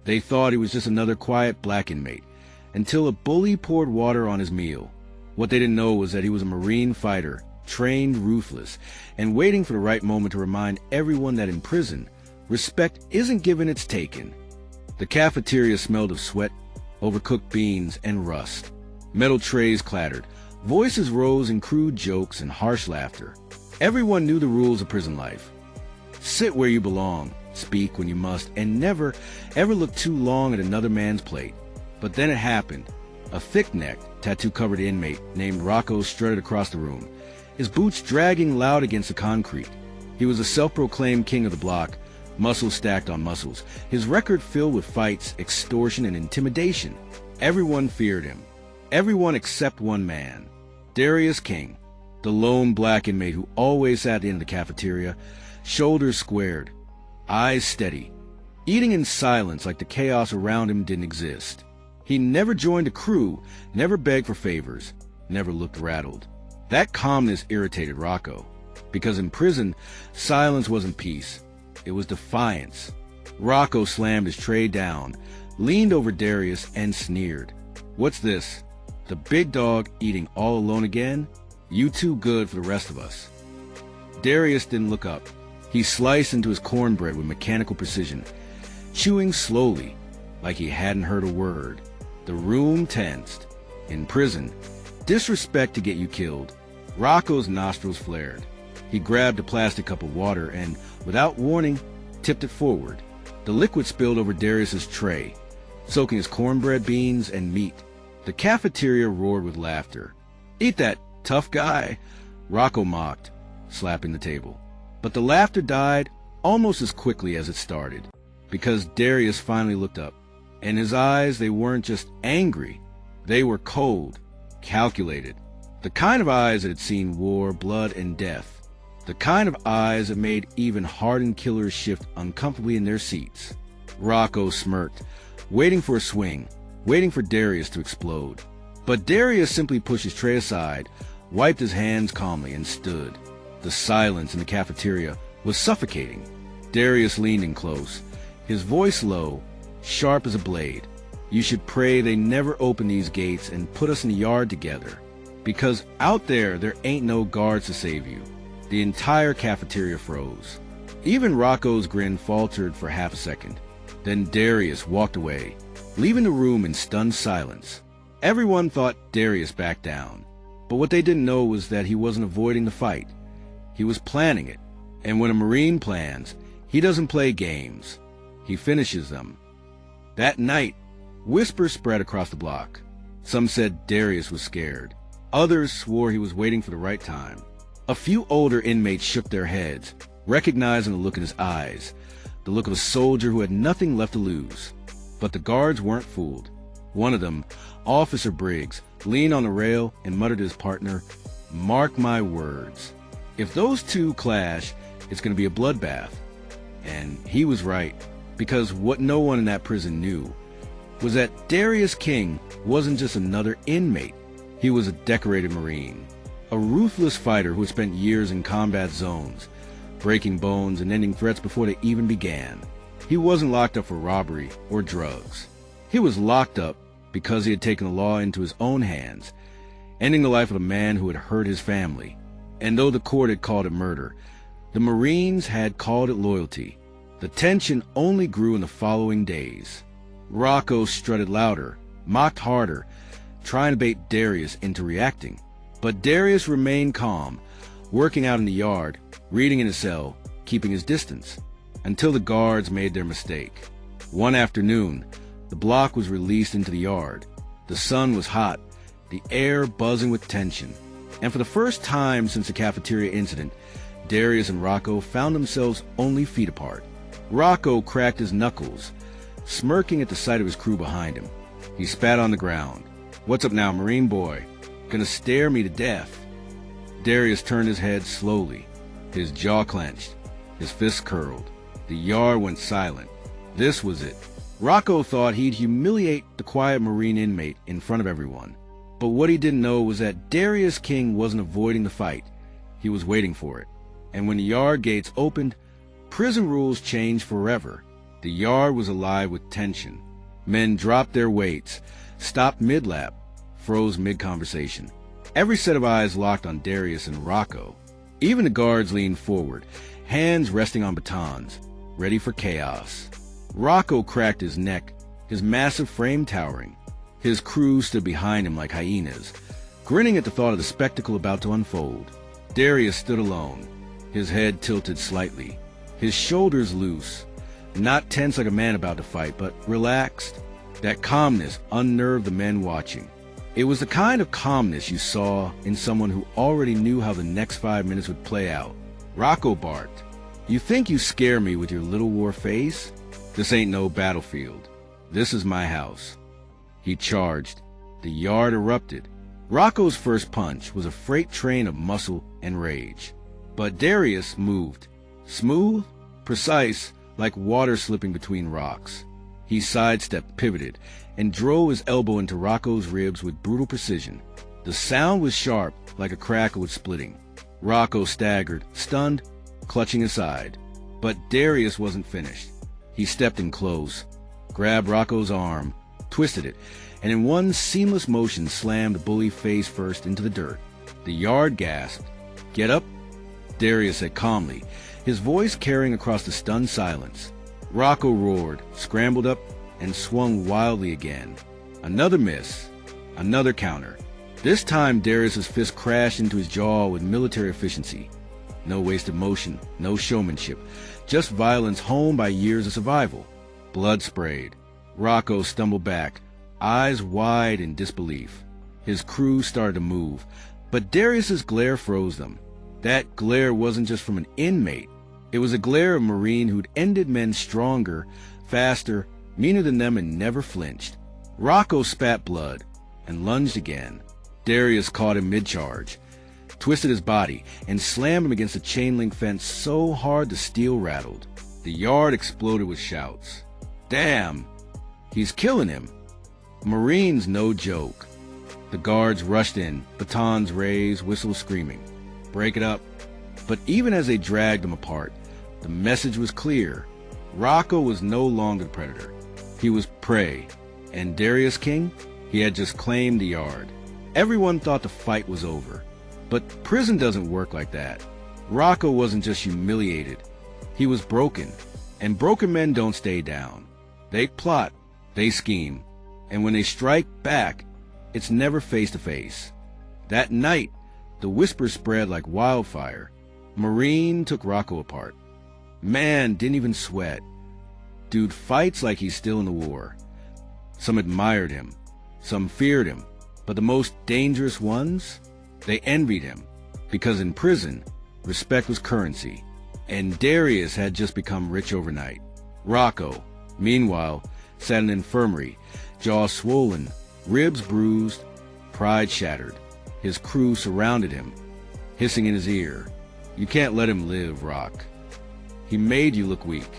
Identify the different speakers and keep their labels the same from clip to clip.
Speaker 1: They thought he was just another quiet black inmate, until a bully poured water on his meal. What they didn't know was that he was a Marine fighter, trained ruthless, and waiting for the right moment to remind everyone that in prison, respect isn't given, it's taken. The cafeteria smelled of sweat, overcooked beans, and rust. Metal trays clattered. Voices rose in crude jokes and harsh laughter. Everyone knew the rules of prison life. Sit where you belong, speak when you must, and never, ever look too long at another man's plate. But then it happened. A thick-necked, tattoo-covered inmate named Rocco strutted across the room, his boots dragging loud against the concrete. He was a self-proclaimed king of the block, muscles stacked on muscles, his record filled with fights, extortion, and intimidation. Everyone feared him. Everyone except one man, Darius King, the lone black inmate who always sat in the cafeteria, shoulders squared, eyes steady, eating in silence like the chaos around him didn't exist. He never joined a crew, never begged for favors, never looked rattled. That calmness irritated Rocco, because in prison, silence wasn't peace. It was defiance. Rocco slammed his tray down, leaned over Darius, and sneered. "What's this? The big dog eating all alone again? You too good for the rest of us." Darius didn't look up. He sliced into his cornbread with mechanical precision, chewing slowly, like he hadn't heard a word. The room tensed. In prison, disrespect to get you killed. Rocco's nostrils flared. He grabbed a plastic cup of water and, without warning, tipped it forward. The liquid spilled over Darius's tray, soaking his cornbread, beans, and meat. The cafeteria roared with laughter. "Eat that, tough guy," Rocco mocked, slapping the table. But the laughter died almost as quickly as it started, because Darius finally looked up. In his eyes, they weren't just angry. They were cold, calculated. The kind of eyes that had seen war, blood, and death. The kind of eyes that made even hardened killers shift uncomfortably in their seats. Rocco smirked, waiting for a swing, waiting for Darius to explode. But Darius simply pushed his tray aside, wiped his hands calmly, and stood. The silence in the cafeteria was suffocating. Darius leaned in close, his voice low, sharp as a blade. "You should pray they never open these gates and put us in the yard together. Because out there ain't no guards to save you." The entire cafeteria froze. Even Rocco's grin faltered for half a second. Then Darius walked away, leaving the room in stunned silence. Everyone thought Darius backed down. But what they didn't know was that he wasn't avoiding the fight. He was planning it. And when a Marine plans, he doesn't play games. He finishes them. That night, whispers spread across the block. Some said Darius was scared. Others swore he was waiting for the right time. A few older inmates shook their heads, recognizing the look in his eyes, the look of a soldier who had nothing left to lose. But the guards weren't fooled. One of them, Officer Briggs, leaned on the rail and muttered to his partner, "Mark my words. If those two clash, it's going to be a bloodbath." And he was right, because what no one in that prison knew was that Darius King wasn't just another inmate. He was a decorated Marine, a ruthless fighter who had spent years in combat zones, breaking bones and ending threats before they even began. He wasn't locked up for robbery or drugs. He was locked up because he had taken the law into his own hands, ending the life of a man who had hurt his family. And though the court had called it murder, the Marines had called it loyalty. The tension only grew in the following days. Rocco strutted louder, mocked harder, trying to bait Darius into reacting. But Darius remained calm, working out in the yard, reading in his cell, keeping his distance, until the guards made their mistake. One afternoon, the block was released into the yard. The sun was hot, the air buzzing with tension. And for the first time since the cafeteria incident, Darius and Rocco found themselves only feet apart. Rocco cracked his knuckles, smirking at the sight of his crew behind him. He spat on the ground. "What's up now, Marine boy? Gonna stare me to death?" Darius turned his head slowly, his jaw clenched, his fists curled. The yard went silent. This was it. Rocco thought he'd humiliate the quiet Marine inmate in front of everyone. But what he didn't know was that Darius King wasn't avoiding the fight. He was waiting for it. And when the yard gates opened, prison rules changed forever. The yard was alive with tension. Men dropped their weights, stopped mid-lap, froze mid-conversation. Every set of eyes locked on Darius and Rocco. Even the guards leaned forward, hands resting on batons, ready for chaos. Rocco cracked his neck, his massive frame towering. His crew stood behind him like hyenas, grinning at the thought of the spectacle about to unfold. Darius stood alone, his head tilted slightly, his shoulders loose, not tense like a man about to fight, but relaxed. That calmness unnerved the men watching. It was the kind of calmness you saw in someone who already knew how the next 5 minutes would play out. Rocco barked, "You think you scare me with your little war face? This ain't no battlefield. This is my house." He charged. The yard erupted. Rocco's first punch was a freight train of muscle and rage. But Darius moved. Smooth, precise, like water slipping between rocks. He sidestepped, pivoted, and drove his elbow into Rocco's ribs with brutal precision. The sound was sharp, like a crack of wood splitting. Rocco staggered, stunned, clutching his side. But Darius wasn't finished. He stepped in close, grabbed Rocco's arm, twisted it, and in one seamless motion slammed the bully face first into the dirt. The yard gasped. "Get up," Darius said calmly, his voice carrying across the stunned silence. Rocco roared, scrambled up, and swung wildly again. Another miss, another counter. This time Darius's fist crashed into his jaw with military efficiency. No wasted motion, no showmanship, just violence honed by years of survival. Blood sprayed. Rocco stumbled back, eyes wide in disbelief. His crew started to move, but Darius's glare froze them. That glare wasn't just from an inmate. It was a glare of Marine who'd ended men stronger, faster, meaner than them, and never flinched. Rocco spat blood and lunged again. Darius caught him mid-charge, twisted his body, and slammed him against a chain-link fence so hard the steel rattled. The yard exploded with shouts. "Damn! He's killing him!" Marine's no joke. The guards rushed in, batons raised, whistles screaming. "Break it up." But even as they dragged him apart, the message was clear. Rocco was no longer the predator. He was prey. And Darius King, he had just claimed the yard. Everyone thought the fight was over. But prison doesn't work like that. Rocco wasn't just humiliated. He was broken. And broken men don't stay down. They plot, they scheme. And when they strike back, it's never face to face. That night, the whispers spread like wildfire. Marine took Rocco apart. Man didn't even sweat. Dude fights like he's still in the war. Some admired him. Some feared him. But the most dangerous ones, they envied him. Because in prison, respect was currency. And Darius had just become rich overnight. Rocco, meanwhile, sat in an infirmary, jaw swollen, ribs bruised, pride shattered. His crew surrounded him, hissing in his ear, "You can't let him live, Rock. He made you look weak."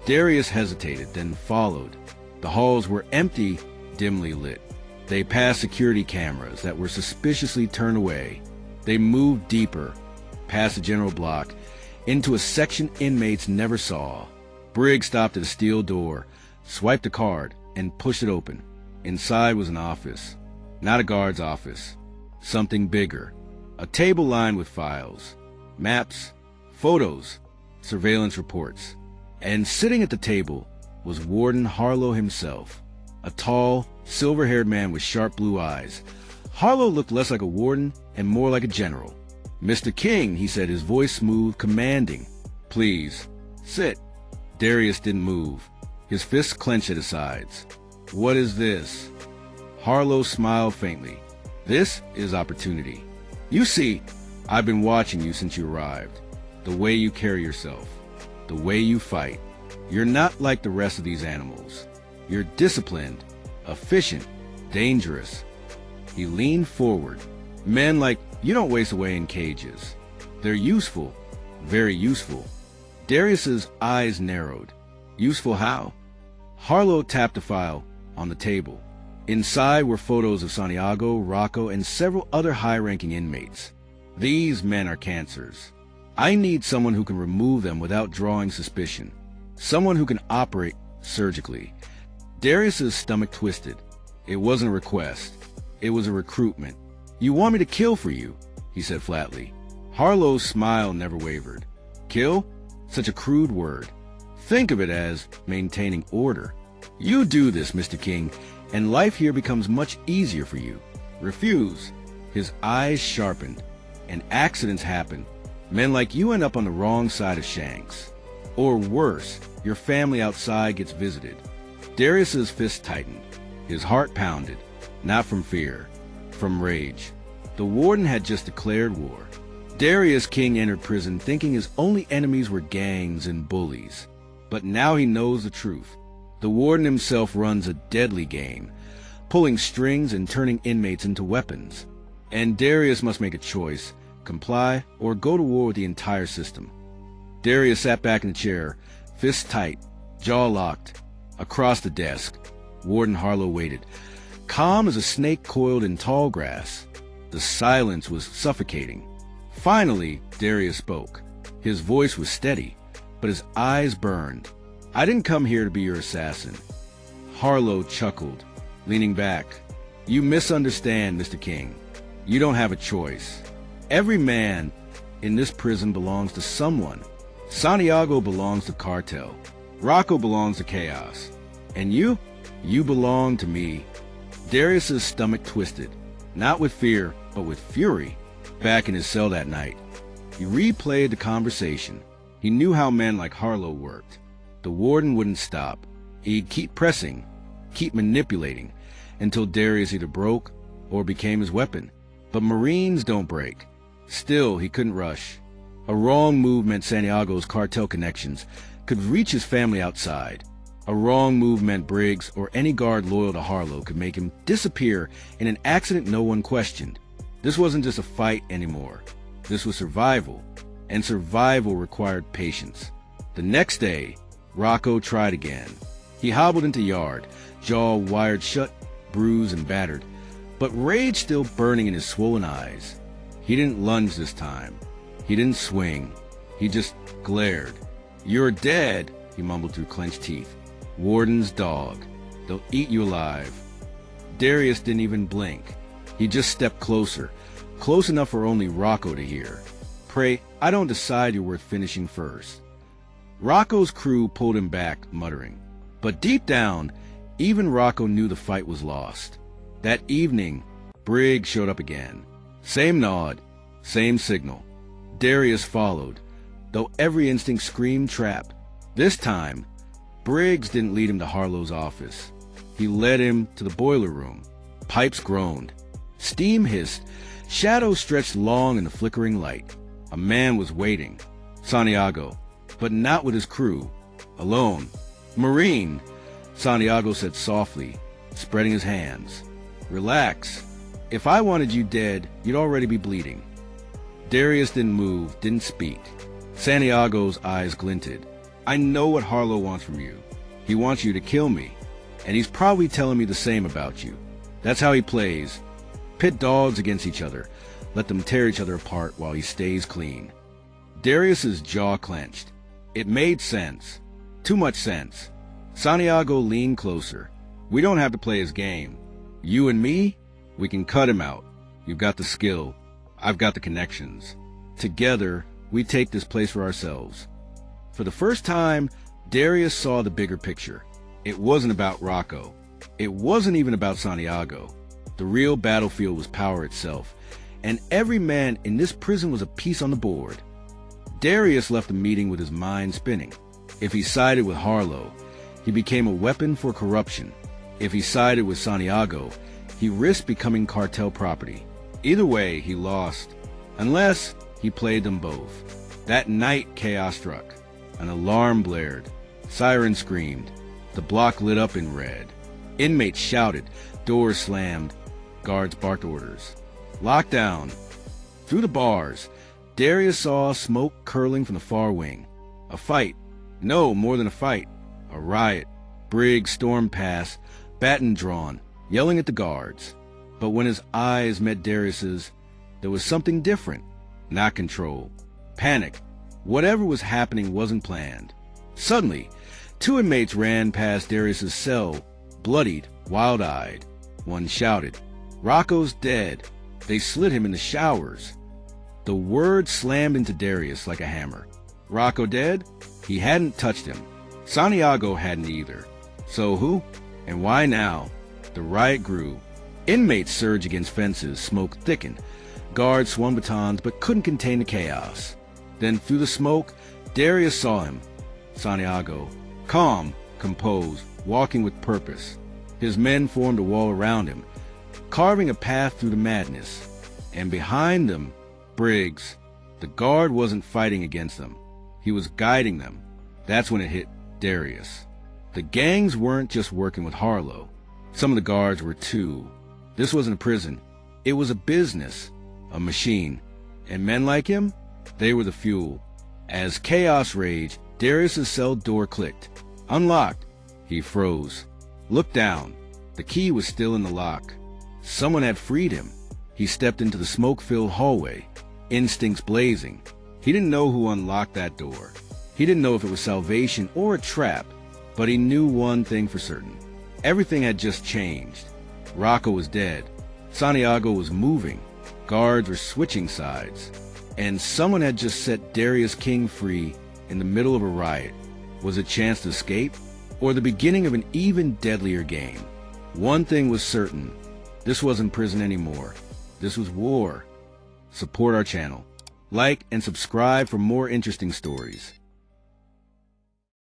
Speaker 1: Darius hesitated, then followed. The halls were empty, dimly lit. They passed security cameras that were suspiciously turned away. They moved deeper, past the general block, into a section inmates never saw. Briggs stopped at a steel door, swiped a card, and pushed it open. Inside was an office. Not a guard's office. Something bigger. A table lined with files, maps, photos, surveillance reports. And sitting at the table was Warden Harlow himself, a tall, silver-haired man with sharp blue eyes. Harlow looked less like a warden and more like a general. "Mr. King," he said, his voice smooth, commanding. "Please, sit." Darius didn't move, his fists clenched at his sides. "What is this?" Harlow smiled faintly. "This is opportunity. You see, I've been watching you since you arrived. The way you carry yourself, the way you fight. You're not like the rest of these animals. You're disciplined, efficient, dangerous." He leaned forward. "Men like you don't waste away in cages. They're useful, very useful." Darius's eyes narrowed. "Useful how?" Harlow tapped a file on the table. Inside were photos of Santiago, Rocco, and several other high-ranking inmates. "These men are cancers. I need someone who can remove them without drawing suspicion. someone who can operate surgically. Darius's stomach twisted. It wasn't a request. It was a recruitment. "You want me to kill for you?" he said flatly. Harlow's smile never wavered. "Kill? Such a crude word. Think of it as maintaining order. You do this, Mr. King, and life here becomes much easier for you. Refuse." His eyes sharpened. "And accidents happen. Men like you end up on the wrong side of Shanks. Or worse, your family outside gets visited." Darius's fist tightened. His heart pounded, not from fear, from rage. The warden had just declared war. Darius King entered prison thinking his only enemies were gangs and bullies. But now he knows the truth. The warden himself runs a deadly game, pulling strings and turning inmates into weapons. And Darius must make a choice, comply or go to war with the entire system. Darius sat back in the chair, fists tight, jaw locked. Across the desk, Warden Harlow waited, calm as a snake coiled in tall grass. The silence was suffocating. Finally, Darius spoke. His voice was steady, but his eyes burned. "I didn't come here to be your assassin." Harlow chuckled, leaning back. "You misunderstand, Mr. King. You don't have a choice. Every man in this prison belongs to someone. Santiago belongs to cartel. Rocco belongs to chaos. And you belong to me." Darius's stomach twisted, not with fear, but with fury. Back in his cell that night, he replayed the conversation. He knew how men like Harlow worked. The warden wouldn't stop. He'd keep pressing, keep manipulating, until Darius either broke or became his weapon. But Marines don't break. Still, he couldn't rush. A wrong move meant Santiago's cartel connections could reach his family outside. A wrong move meant Briggs or any guard loyal to Harlow could make him disappear in an accident no one questioned. This wasn't just a fight anymore. This was survival, and survival required patience. The next day, Rocco tried again. He hobbled into yard, jaw wired shut, bruised and battered, but rage still burning in his swollen eyes. He didn't lunge this time. He didn't swing. He just glared. "You're dead," he mumbled through clenched teeth. "Warden's dog. They'll eat you alive." Darius didn't even blink. He just stepped closer, close enough for only Rocco to hear. "Pray, I don't decide you're worth finishing first." Rocco's crew pulled him back, muttering. But deep down, even Rocco knew the fight was lost. That evening, Briggs showed up again. Same nod, same signal. Darius followed, though every instinct screamed trap. This time, Briggs didn't lead him to Harlow's office. He led him to the boiler room. Pipes groaned. Steam hissed. Shadows stretched long in the flickering light. A man was waiting. Santiago, but not with his crew. Alone. "Marine," Santiago said softly, spreading his hands. "Relax. If I wanted you dead, you'd already be bleeding." Darius didn't move, didn't speak. Santiago's eyes glinted. "I know what Harlow wants from you. He wants you to kill me. And he's probably telling me the same about you. That's how he plays. Pit dogs against each other. Let them tear each other apart while he stays clean." Darius's jaw clenched. It made sense. Too much sense. Santiago leaned closer. "We don't have to play his game. You and me, we can cut him out. You've got the skill. I've got the connections. Together, we take this place for ourselves." For the first time, Darius saw the bigger picture. It wasn't about Rocco. It wasn't even about Santiago. The real battlefield was power itself, and every man in this prison was a piece on the board. Darius left the meeting with his mind spinning. If he sided with Harlow, he became a weapon for corruption. If he sided with Santiago, he risked becoming cartel property. Either way, he lost, unless he played them both. That night, chaos struck. An alarm blared. Sirens screamed. The block lit up in red. Inmates shouted. Doors slammed. Guards barked orders. Lockdown. Through the bars, Darius saw smoke curling from the far wing. A fight. No, more than a fight. A riot. Briggs stormed past, baton drawn, yelling at the guards. But when his eyes met Darius's, there was something different. Not control. Panic. Whatever was happening wasn't planned. Suddenly, Two inmates ran past Darius's cell, bloodied, wild-eyed. One shouted, "Rocco's dead." They slid him in the showers. The word slammed into Darius like a hammer. Rocco dead? He hadn't touched him. Santiago hadn't either. So who? And why now? The riot grew. Inmates surged against fences, smoke thickened. Guards swung batons but couldn't contain the chaos. Then through the smoke, Darius saw him. Santiago, calm, composed, walking with purpose. His men formed a wall around him, carving a path through the madness. And behind them, Briggs. The guard wasn't fighting against them. He was guiding them. That's when it hit Darius. The gangs weren't just working with Harlow. Some of the guards were too. This wasn't a prison. It was a business, a machine. And men like him, they were the fuel. As chaos raged, Darius's cell door clicked. Unlocked. He froze. Looked down. The key was still in the lock. Someone had freed him. He stepped into the smoke-filled hallway, instincts blazing. He didn't know who unlocked that door. He didn't know if it was salvation or a trap, but he knew one thing for certain. Everything had just changed. Rocco was dead. Santiago was moving. Guards were switching sides. And someone had just set Darius King free in the middle of a riot. Was it a chance to escape? Or the beginning of an even deadlier game? One thing was certain. This wasn't prison anymore. This was war. Support our channel. Like and subscribe for more interesting stories.